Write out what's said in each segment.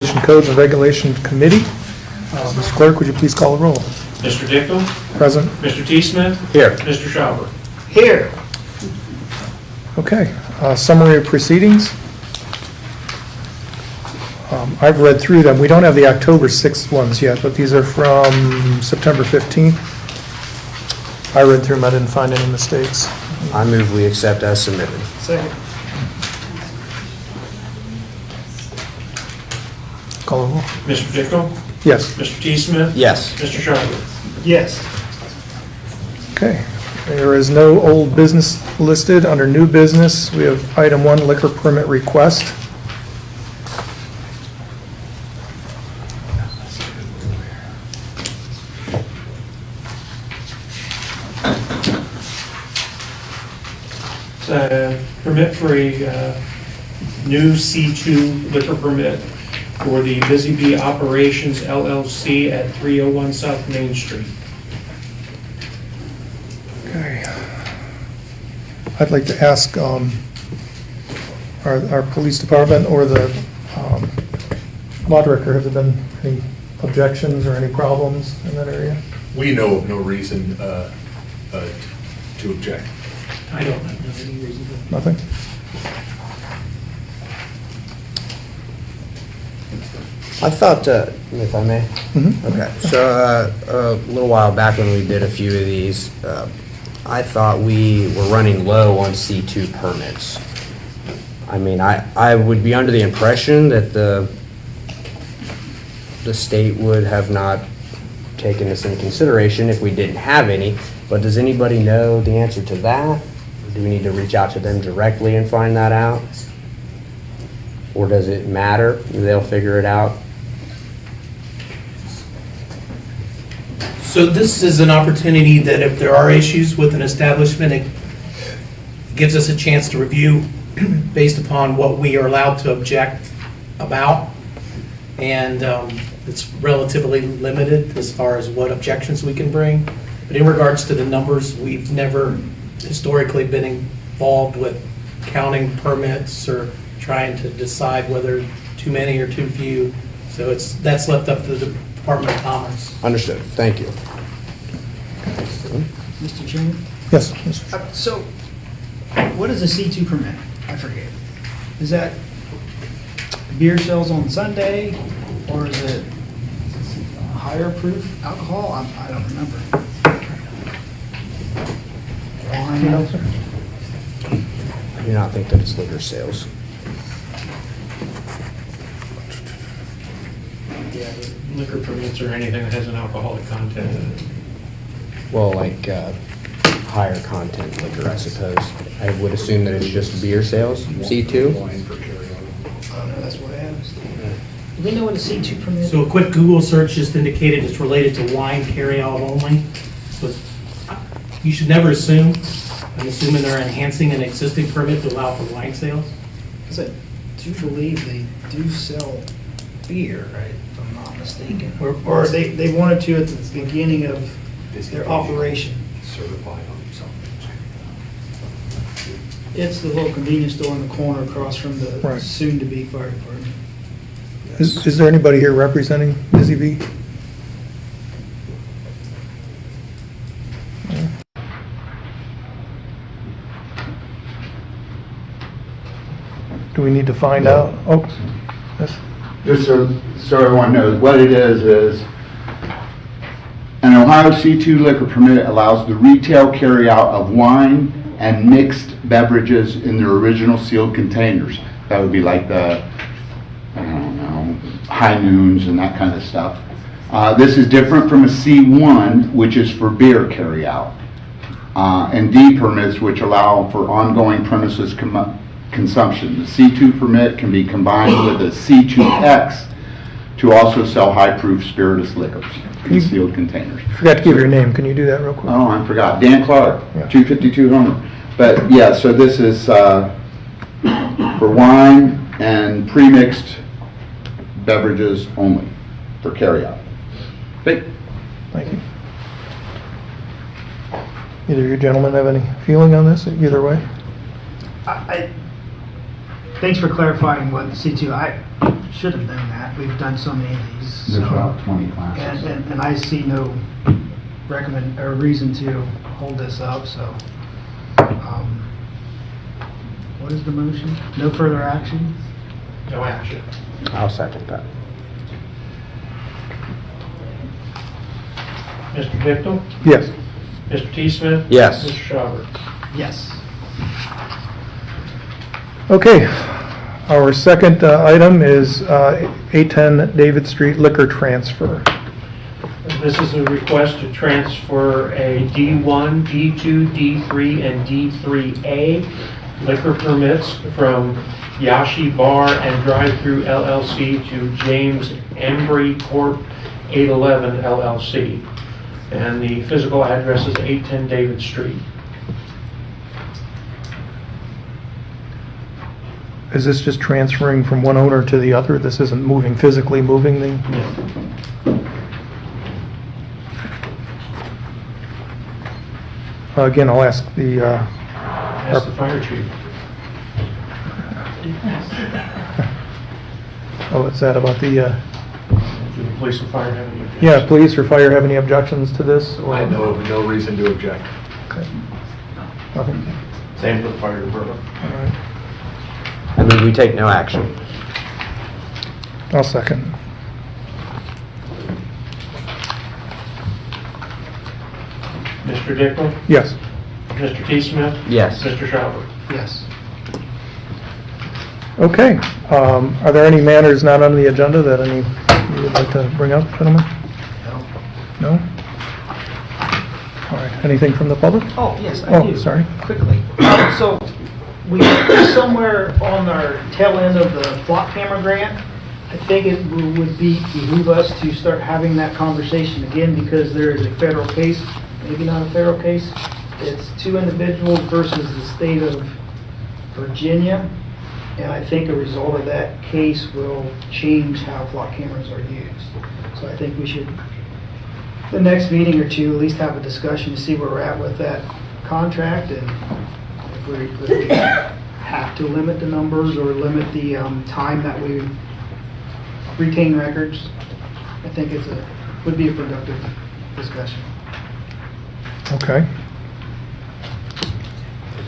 Codes and Regulation Committee. Mr. Clerk, would you please call the roll? Mr. Dickel? Present. Mr. T. Smith? Here. Mr. Schauber? Here. Okay. Summary of proceedings. I've read through them. We don't have the October 6th ones yet, but these are from September 15th. I read through them. I didn't find any mistakes. I move we accept as submitted. Second. Call the roll. Mr. Dickel? Yes. Mr. T. Smith? Yes. Mr. Schauber? Yes. Okay. There is no old business listed. Under new business, we have item 1, liquor permit request. Permit for a new C2 liquor permit for the Busy Bee Operations LLC at 301 South Main Street. Okay. I'd like to ask our police department or the law director, have there been any objections or any problems in that area? We know of no reason to object. I don't know any reason. Nothing? I thought, if I may? Okay, so a little while back when we did a few of these, I thought we were running low on C2 permits. I mean, I would be under the impression that the state would have not taken this into consideration if we didn't have any, but does anybody know the answer to that? Do we need to reach out to them directly and find that out? Or does it matter? They'll figure it out? So this is an opportunity that if there are issues with an establishment, it gives us a chance to review based upon what we are allowed to object about. And it's relatively limited as far as what objections we can bring. But in regards to the numbers, we've never historically been involved with counting permits or trying to decide whether too many or too few. So that's left up to the Department of Commerce. Understood, thank you. Mr. Chairman? Yes. Yes. So, what is a C2 permit? I forget. Is that beer sales on Sunday, or is it higher proof alcohol? I don't remember. Wine? You know, sir? I do not think that it's liquor sales. Yeah, liquor permits or anything that has an alcoholic content in it. Well, like higher content liquor, I suppose. I would assume that it's just beer sales, C2? Oh, no, that's what I asked. Do we know what a C2 permit is? So a quick Google search just indicated it's related to wine carryout only. But you should never assume. I'm assuming they're enhancing an existing permit to allow for wine sales. Because I do believe they do sell beer, right, if I'm not mistaken. Or they wanted to at the beginning of their operation. Certified on something. It's the little convenience store in the corner across from the Right. soon-to-be fire department. Is there anybody here representing Busy Bee? Do we need to find out? Oh, yes. Just so everyone knows, what it is an Ohio C2 liquor permit allows the retail carryout of wine and mixed beverages in their original sealed containers. That would be like the, I don't know, High Noons and that kind of stuff. This is different from a C1, which is for beer carryout. And D permits, which allow for ongoing premises consumption. The C2 permit can be combined with a C2X to also sell high-proof spirituous liquors in sealed containers. Forgot to give your name. Can you do that real quick? Oh, I forgot. Dan Clark, Yeah. 252 Homer. But yeah, so this is for wine and pre-mixed beverages only for carryout. Okay. Thank you. Either you gentlemen have any feeling on this, either way? Thanks for clarifying what the C2, should have known that. We've done so many of these. There's so- about 20 classes. And I see no reason to hold this up, so. What is the motion? No further action? No action. I'll second that. Mr. Bicknell? Yes. Mr. T. Smith? Yes. Mr. Schauber? Yes. Okay, our second item is 810 David Street liquor transfer. This is a request to transfer a D1, D2, D3, and D3A liquor permits from Yashi Bar and Drive-Thru LLC to James Embry Corp. 811 LLC. And the physical address is 810 David Street. Is this just transferring from one owner to the other? This isn't moving, physically moving the? Again, I'll ask the, Ask the fire chief. oh, is that about the, Do the police and fire have any objections? yeah, police or fire have any objections to this? or- I know of no reason to object. Okay. Nothing? Same for the fire department. All right. I mean, we take no action. I'll second. Mr. Dickel? Yes. Mr. T. Smith? Yes. Mr. Schauber? Yes. Okay, are there any matters not on the agenda that you would like to bring up, gentlemen? No? All right, anything from the public? Oh, yes, I do. Oh, sorry. Quickly. So, we, somewhere on our tail end of the flock camera grant, I think it would behoove us to start having that conversation again because there is a federal case, maybe not a federal case. It's two individuals versus the state of Virginia. And I think a result of that case will change how flock cameras are used. So I think we should, the next meeting or two, at least have a discussion to see where we're at with that contract and if we have to limit the numbers or limit the time that we retain records. I think would be a productive discussion. Okay.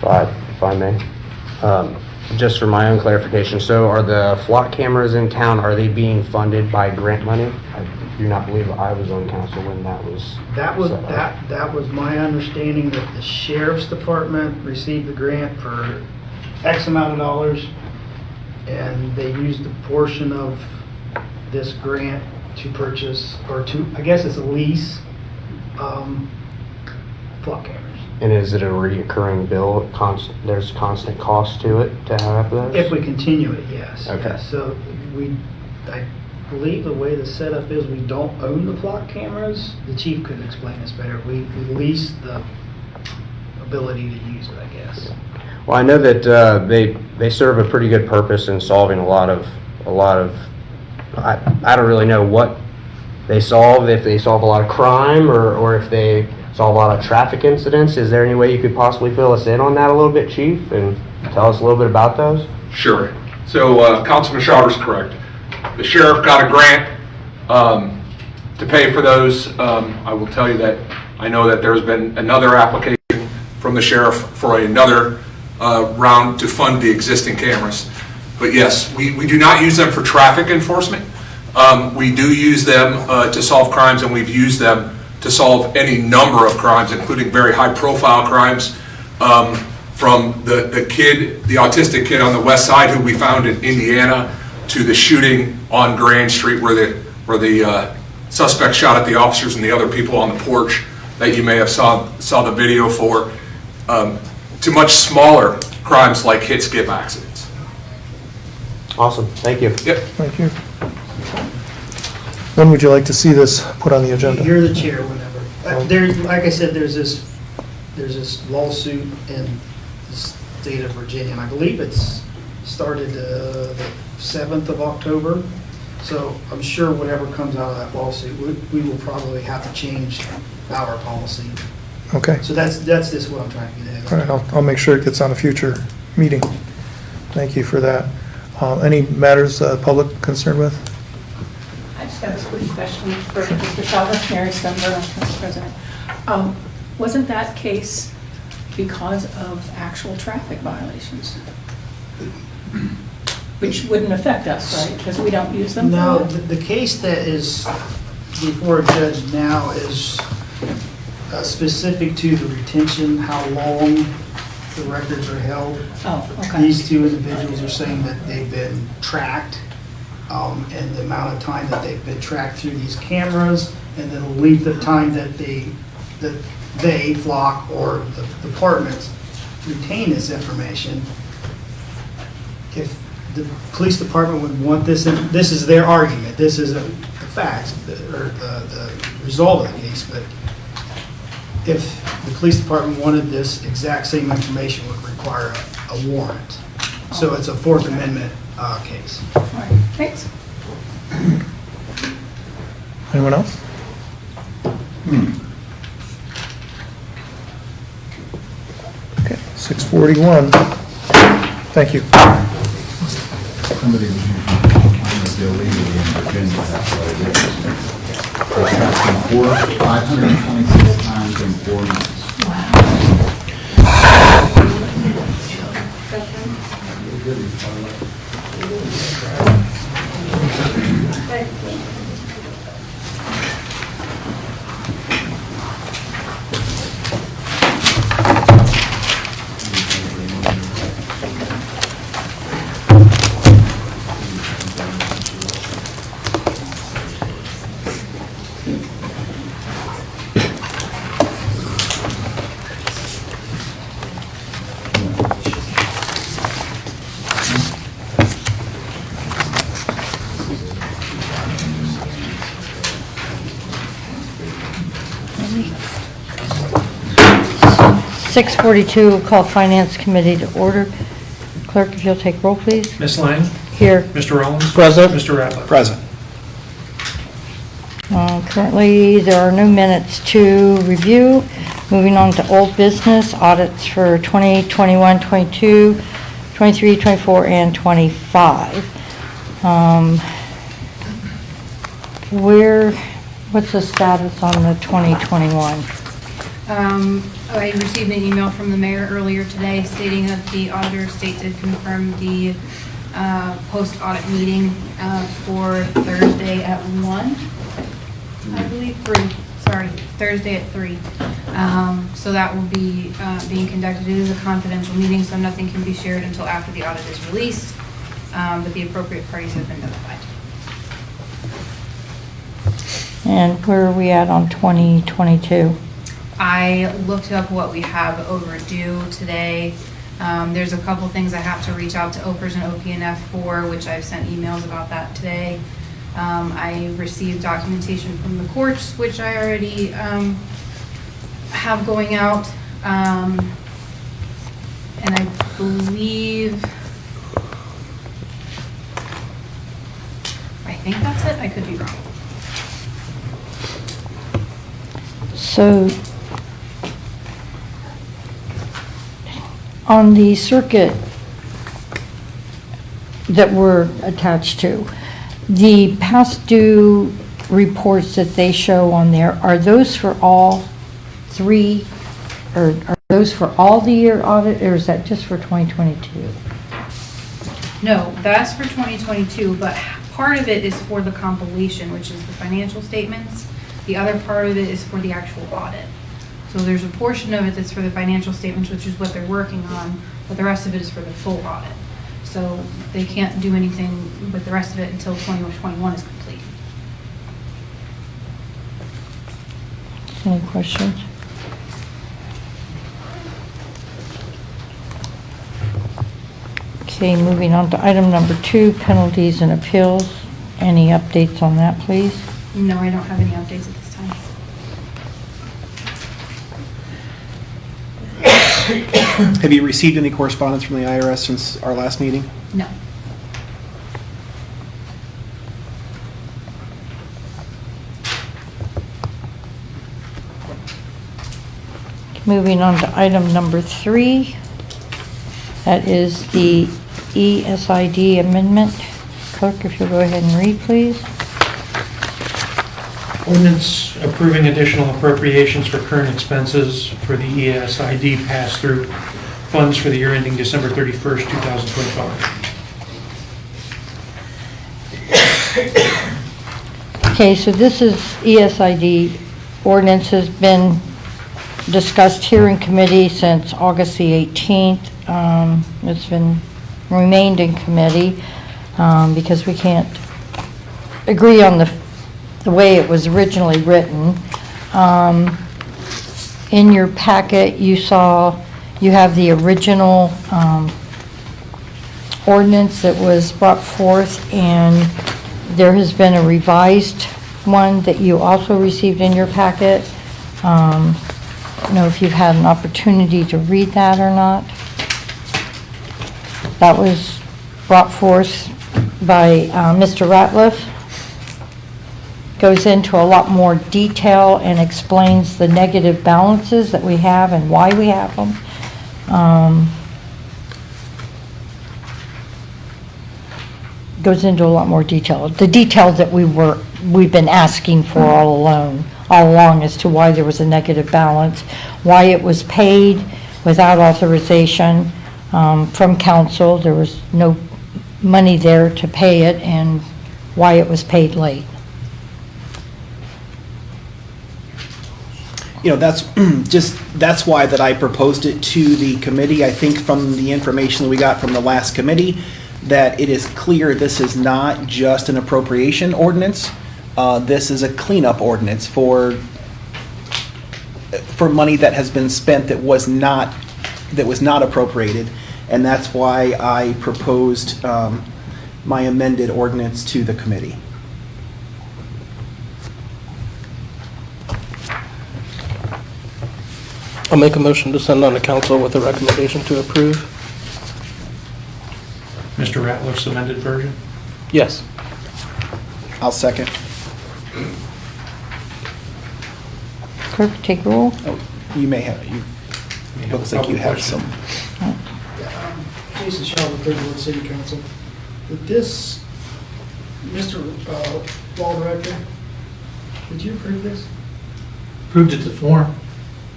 If I may. Just for my own clarification, so are the flock cameras in town, are they being funded by grant money? I do not believe I was on council when that was. That was, set up. that was my understanding that the sheriff's department received the grant for X amount of dollars, and they used a portion of this grant to purchase, or to, I guess it's a lease, flock cameras. And is it a reoccurring bill? There's constant cost to it to have those? If we continue it, yes. Okay. Yes. So I believe the way the setup is, we don't own the flock cameras. The chief could explain this better. We lease the ability to use it, I guess. Well, I know that they serve a pretty good purpose in solving a lot of I don't really know what they solve, if they solve a lot of crime or if they solve a lot of traffic incidents. Is there any way you could possibly fill us in on that a little bit, Chief, and tell us a little bit about those? Sure. So Councilman Schauber's correct. The sheriff got a grant to pay for those. I will tell you that I know that there's been another application from the sheriff for another round to fund the existing cameras. But yes, we do not use them for traffic enforcement. We do use them to solve crimes, and we've used them to solve any number of crimes, including very high-profile crimes, from the autistic kid on the west side who we found in Indiana, to the shooting on Grand Street where the suspect shot at the officers and the other people on the porch that you may have saw the video for, to much smaller crimes like hit-skip accidents. Awesome, thank you. Yep. Thank you. When would you like to see this put on the agenda? You're the chair whenever. There, like I said, there's this lawsuit in the state of Virginia, and I believe it's started the 7th of October. So I'm sure whatever comes out of that lawsuit, we will probably have to change our policy. Okay, So that's just what I'm trying to get at. all right, I'll make sure it gets on a future meeting. Thank you for that. Any matters public concerned with? I just have a quick question for Mr. Salva, Mary Stumber, Council President. Wasn't that case because of actual traffic violations? Which wouldn't affect us, right? Because we don't use them? No, the case that is before a judge now is specific to the retention, how long the records are held. Oh, okay. These two individuals are saying that they've been tracked, and the amount of time that they've been tracked through these cameras, and the length of time that they, Flock, or the departments retain this information. If the police department would want this, this is their argument, this isn't the facts, or the result of the case, but if the police department wanted this exact same information, would require a warrant. So it's a Fourth Amendment case. All right, thanks. Anyone else? Okay, 6:41. Thank you. Somebody was using illegally in Virginia, that's what it is. It's happened 526 times in 4 months. Six 6:42, call Finance Committee to order. Clerk, if you'll take roll, please. Ms. Lang? Here. Mr. Rollins? Present. Mr. Ratliff? Present. Currently, there are no minutes to review. Moving on to old business, audits for 2021, 22, 23, 24, and 25. What's the status on the 2021? I received an email from the mayor earlier today stating that the auditor state did confirm the post-audit meeting for Thursday at 1, I believe, 3, sorry, Thursday at 3. So that will be being conducted. It is a confidential meeting, so nothing can be shared until after the audit is released, but the appropriate parties have been notified. And where are we at on 2022? I looked up what we have overdue today. There's a couple things I have to reach out to OPERS and OPNF for, which I've sent emails about that today. I received documentation from the courts, which I already have going out. And I believe, I think that's it. I could be wrong. So, on the circuit that we're attached to, the past due reports that they show on there, are those for all 3, or are those for all the year audit, or is that just for 2022? No, that's for 2022, but part of it is for the compilation, which is the financial statements. The other part of it is for the actual audit. So there's a portion of it that's for the financial statements, which is what they're working on, but the rest of it is for the full audit. So they can't do anything with the rest of it until 2021 is complete. Any questions? Okay, moving on to item number 2, penalties and appeals. Any updates on that, please? No, I don't have any updates at this time. Have you received any correspondence from the IRS since our last meeting? No. Moving on to item number 3. That is the ESID amendment. Clerk, if you'll go ahead and read, please. Ordinance approving additional appropriations for current expenses for the ESID pass-through funds for the year ending December 31st, 2025. Okay, so this is ESID ordinance has been discussed here in committee since August the 18th. It's been remained in committee because we can't agree on the way it was originally written. In your packet, you have the original ordinance that was brought forth, and there has been a revised one that you also received in your packet. I don't know if you've had an opportunity to read that or not. That was brought forth by Mr. Ratliff. Goes into a lot more detail and explains the negative balances that we have and why we have them. Goes into a lot more detail. The details that we've been asking for all along as to why there was a negative balance, why it was paid without authorization from council. There was no money there to pay it, and why it was paid late. That's why that I proposed it to the committee. I think from the information that we got from the last committee, that it is clear this is not just an appropriation ordinance. This is a cleanup ordinance for money that has been spent that was not appropriated, and that's why I proposed my amended ordinance to the committee. I'll make a motion to send on to council with a recommendation to approve. Mr. Ratliff's amended version? Yes. I'll second. Clerk, take roll. Oh, you may have, looks like you have some. Jason Shelby, Third Ward City Council. With this, Mr. Law Director, did you approve this? Approved it to form.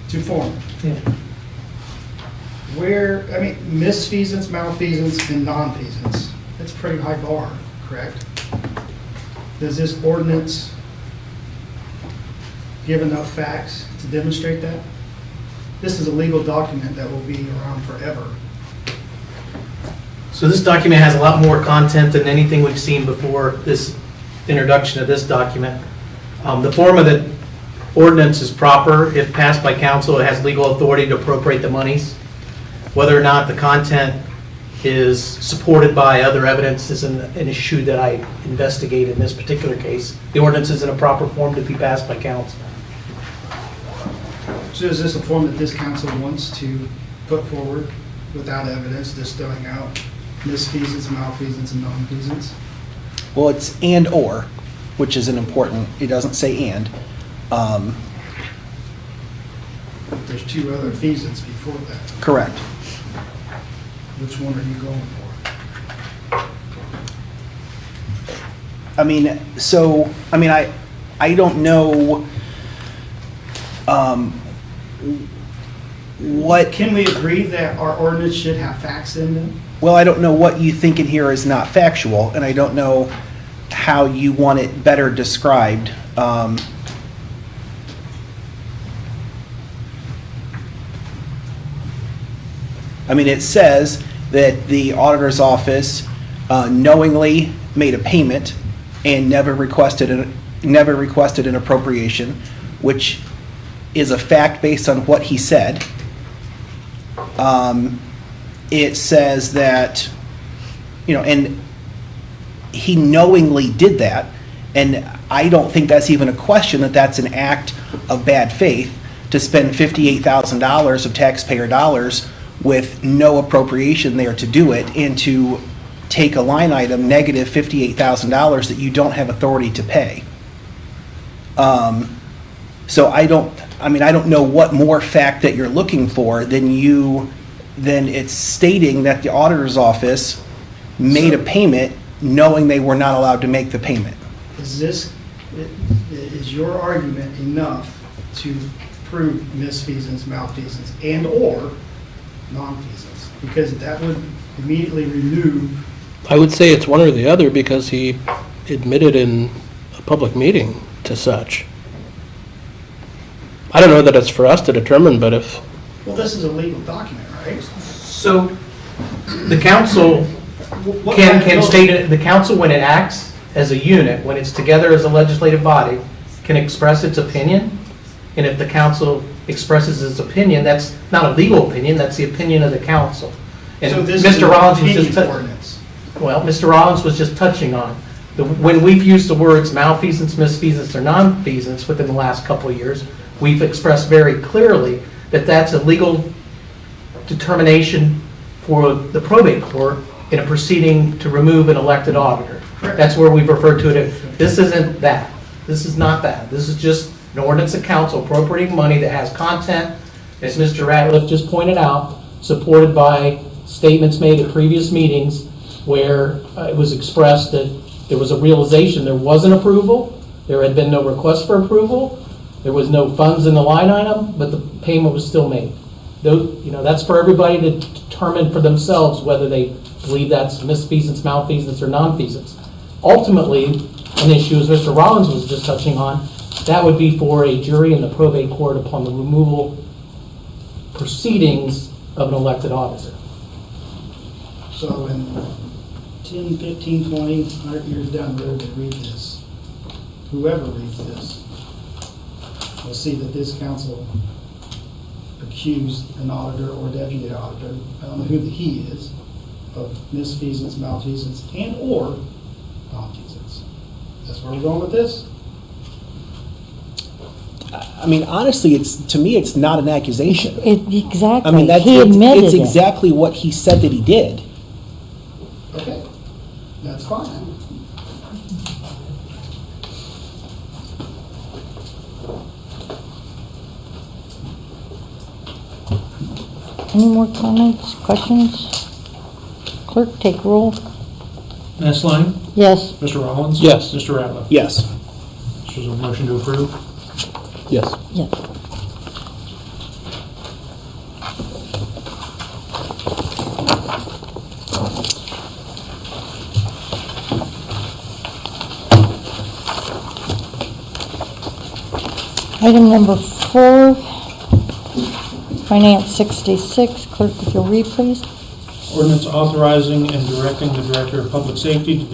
To form? Yeah. Where, misfeasance, malfeasance, and nonfeasance, that's a pretty high bar, correct? Does this ordinance give enough facts to demonstrate that? This is a legal document that will be around forever. So this document has a lot more content than anything we've seen before this introduction of this document. The form of the ordinance is proper. If passed by council, it has legal authority to appropriate the monies. Whether or not the content is supported by other evidence is an issue that I investigate in this particular case. The ordinance is in a proper form to be passed by council. So is this a form that this council wants to put forward without evidence, just throwing out misfeasance, malfeasance, and nonfeasance? Well, it's and or, which is an important, it doesn't say and. There's two other feasance before that. Correct. Which one are you going for? I don't know what... Can we agree that our ordinance should have facts in them? Well, I don't know what you think in here is not factual, and I don't know how you want it better described. It says that the auditor's office knowingly made a payment and never requested an appropriation, which is a fact based on what he said. It says that, and he knowingly did that, and I don't think that's even a question that that's an act of bad faith to spend $58,000 of taxpayer dollars with no appropriation there to do it, and to take a line item negative $58,000 that you don't have authority to pay. So I don't know what more fact that you're looking for than it's stating that the auditor's office made a payment knowing they were not allowed to make the payment. Is your argument enough to prove misfeasance, malfeasance, and/or nonfeasance? Because that would immediately remove. I would say it's one or the other because he admitted in a public meeting to such. I don't know that it's for us to determine, but if, Well, this is a legal document, right? So the council What can kind of- state, it. The council, when it acts as a unit, when it's together as a legislative body, can express its opinion. And if the council expresses its opinion, that's not a legal opinion, that's the opinion of the council. And So this is Mr. an Rollins was opinion just, ordinance. well, Mr. Rollins was just touching on, when we've used the words malfeasance, misfeasance, or nonfeasance within the last couple of years, we've expressed very clearly that that's a legal determination for the probate court in a proceeding to remove an elected auditor. Correct. That's where we've referred to it. This isn't that. This is not that. This is just an ordinance of council appropriating money that has content, as Mr. Ratliff just pointed out, supported by statements made at previous meetings where it was expressed that there was a realization there wasn't approval, there had been no request for approval, there was no funds in the line item, but the payment was still made. That's for everybody to determine for themselves whether they believe that's misfeasance, malfeasance, or nonfeasance. Ultimately, an issue, as Mr. Rollins was just touching on, that would be for a jury in the probate court upon the removal proceedings of an elected auditor. So in 10, 15, 20, 100 years down the road, they read this, whoever reads this, will see that this council accused an auditor or deputy auditor, I don't know who the he is, of misfeasance, malfeasance, and/or nonfeasance. That's where we're going with this? I mean, honestly, to me, it's not an accusation. I Exactly. mean, He admitted it's it. exactly what he said that he did. Okay, that's fine. Any more comments, questions? Clerk, take roll. Ms. Lang? Yes. Mr. Rollins? Yes. Mr. Ratliff? Yes. This was a motion to approve? yes. Yes. Item number 4, Finance 66. Clerk, if you'll read, please. Ordinance authorizing and directing the Director of Public Safety to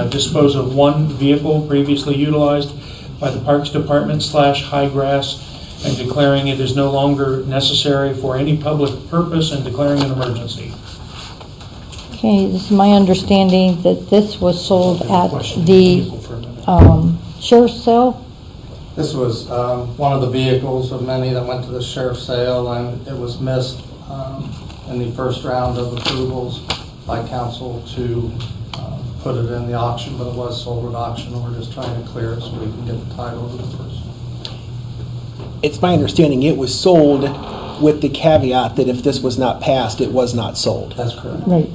dispose of one vehicle previously utilized by the Parks Department / High Grass and declaring it is no longer necessary for any public purpose and declaring an emergency. Okay, this is my understanding that this was sold at Question the vehicle for a minute. sheriff's sale. This was one of the vehicles of many that went to the sheriff's sale, and it was missed in the first round of approvals by council to put it in the auction, but it was sold at auction, and we're just trying to clear it so we can get the title to the person. It's my understanding it was sold with the caveat that if this was not passed, it was not sold. That's correct. Right.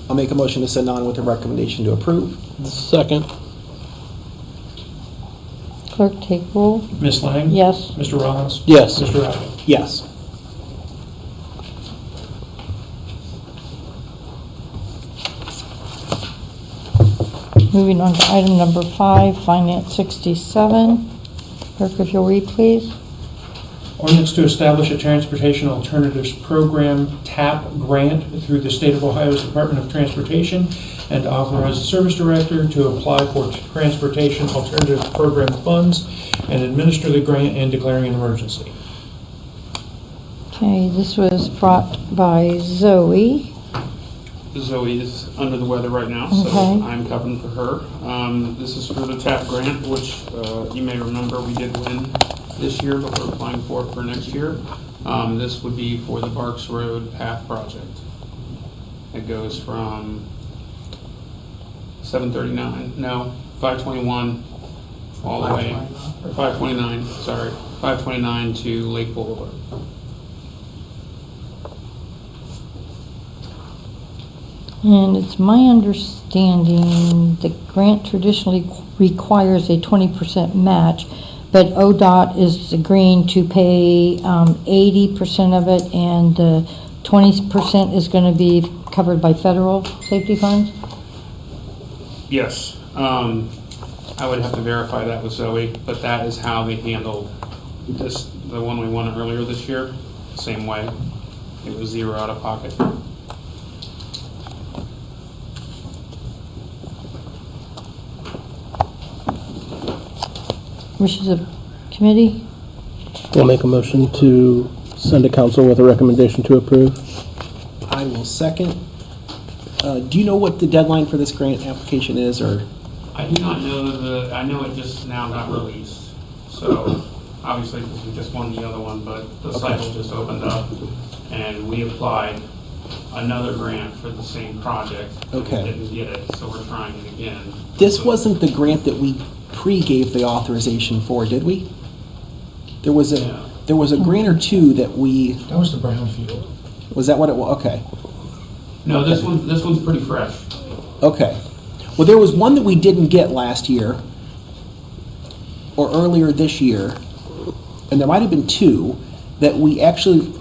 I'll make a motion to send on with a recommendation to approve. Second. Clerk, take roll. Ms. Lang? Yes. Mr. Rollins? Yes. Mr. Ratliff? Yes. Moving on to item number 5, Finance 67. Clerk, if you'll read, please. Ordinance to establish a Transportation Alternatives Program TAP grant through the State of Ohio's Department of Transportation and authorize the Service Director to apply for Transportation Alternatives Program funds and administer the grant and declaring an emergency. Okay, this was brought by Zoe. Zoe is under the weather right now, so Okay. I'm covering for her. This is for the TAP grant, which you may remember we did win this year, but we're applying for it for next year. This would be for the Barks Road Path Project. It goes from 739, no, 521 all the way, or 529, sorry, 529 to Lake Boulevard. And it's my understanding the grant traditionally requires a 20% match, but ODOT is agreeing to pay 80% of it, and 20% is going to be covered by federal safety funds? Yes, I would have to verify that with Zoe, but that is how they handled this, the one we won earlier this year, same way. It was zero out of pocket. Wishes of committee? We'll make a motion to send to council with a recommendation to approve. I will second. Do you know what the deadline for this grant application is, or? I do not know I know it just now got released. So obviously because we just won the other one, but the cycle just opened up and we applied another grant for the same project. Okay. We didn't get it, so we're trying it again. This wasn't the grant that we pre-gave the authorization for, did we? There was a grant or two that we. That was the brownfield. Was that what it was? Okay. No, this one's pretty fresh. Okay. Well, there was one that we didn't get last year or earlier this year, and there might have been two that we actually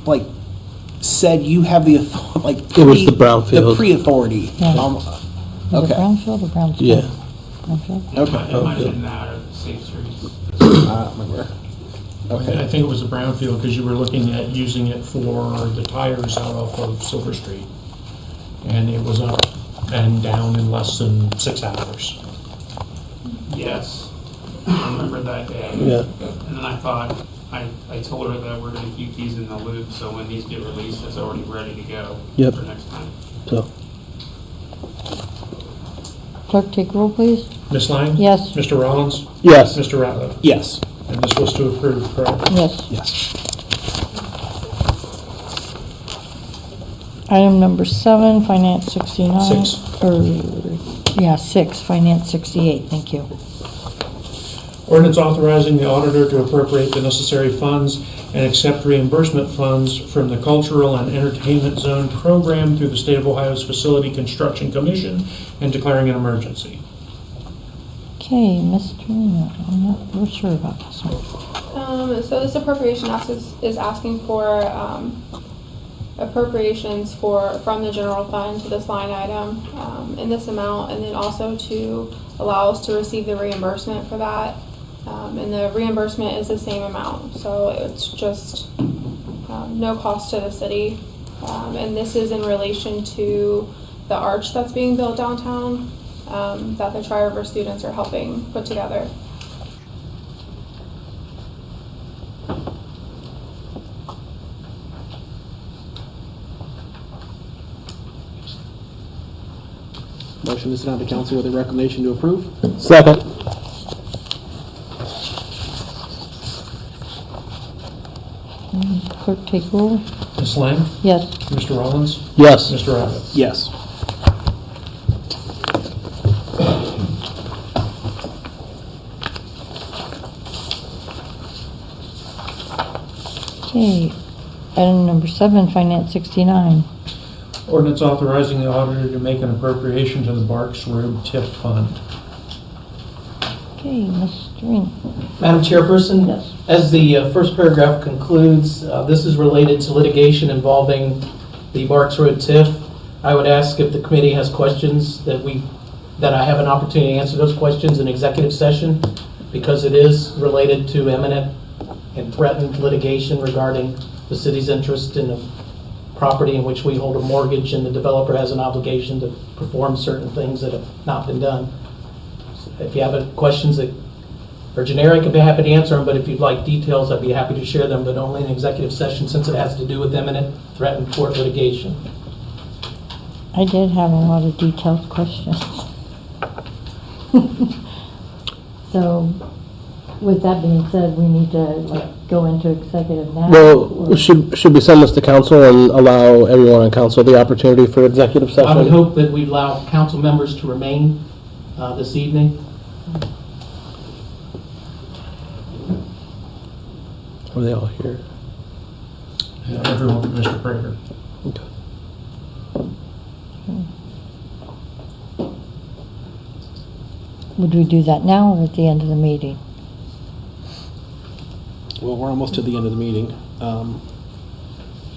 said you have the authority, It was the brownfield. the pre-authority. Yeah. Okay. Brownfield or brownfield? Yeah. Brownfield? Okay. It might have been that or the Safe Streets. I don't remember. Okay. I think it was the brownfield because you were looking at using it for the tires out off of Silver Street. And it was up and down in less than 6 hours. Yes, I remember that day. Yeah. And then I thought, I told her that we're gonna keep these in the loop, so when these get released, it's already ready to go Yep. for next time. So, Clerk, take roll, please. Ms. Lang? Yes. Mr. Rollins? yes. Mr. Ratliff? Yes. And this was to approve, correct? Yes. Yes. Item number 7, Finance 69. 6. 6, Finance 68, thank you. Ordinance authorizing the auditor to appropriate the necessary funds and accept reimbursement funds from the Cultural and Entertainment Zone Program through the State of Ohio's Facility Construction Commission and declaring an emergency. Okay, Mr. Reno, I'm not real sure about this one. So this appropriation is asking for appropriations from the general fund to this line item in this amount, and then also to allow us to receive the reimbursement for that. And the reimbursement is the same amount, so it's just no cost to the city. And this is in relation to the arch that's being built downtown that the Tri-River students are helping put together. Motion to send out to council with a recommendation to approve. Second. Clerk, take roll. Ms. Lang? Yes. Mr. Rollins? Yes. Mr. Ratliff? Yes. Okay, item number 7, Finance 69. Ordinance authorizing the auditor to make an appropriation to the Barks Road TIP Fund. Okay, Mr. Reno. Madam Chairperson? Yes. As the first paragraph concludes, this is related to litigation involving the Barks Road TIF. I would ask if the committee has questions that I have an opportunity to answer those questions in executive session, because it is related to imminent and threatened litigation regarding the city's interest in a property in which we hold a mortgage, and the developer has an obligation to perform certain things that have not been done. So if you have questions that are generic, I'd be happy to answer them, but if you'd like details, I'd be happy to share them, but only in executive session since it has to do with imminent threatened court litigation. I did have a lot of detailed questions. So, with that being said, we need to go into executive now? Well, should we send this to council and allow everyone on council the opportunity for executive session? I would hope that we allow council members to remain this evening. Are they all here? Everyone but Mr. Prater. Okay. Would we do that now or at the end of the meeting? Well, we're almost to the end of the meeting.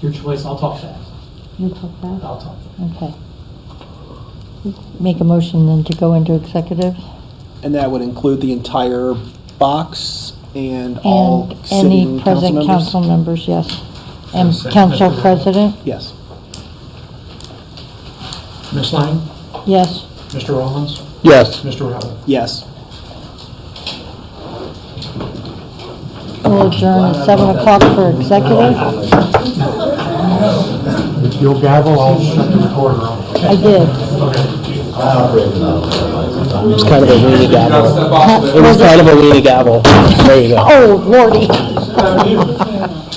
Your choice, I'll talk fast. You talk fast? I'll talk fast. Okay. Make a motion then to go into executive? And that would include the entire box and all And sitting any council present members? council members, yes. And Yes, council Mr. president? Yes. Ms. Lang? Yes. Mr. Rollins? Yes. Mr. Rattler? Yes. We'll adjourn at 7 o'clock for executive. If you'll gavel, I'll shut the recorder off. I did. It's kind of a weenie gavel. It was kind of a weenie gavel. There you go. Oh, lordy.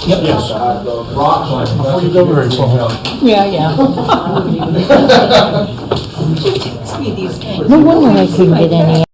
Yes. Before you go very far. Yeah. No wonder I couldn't get any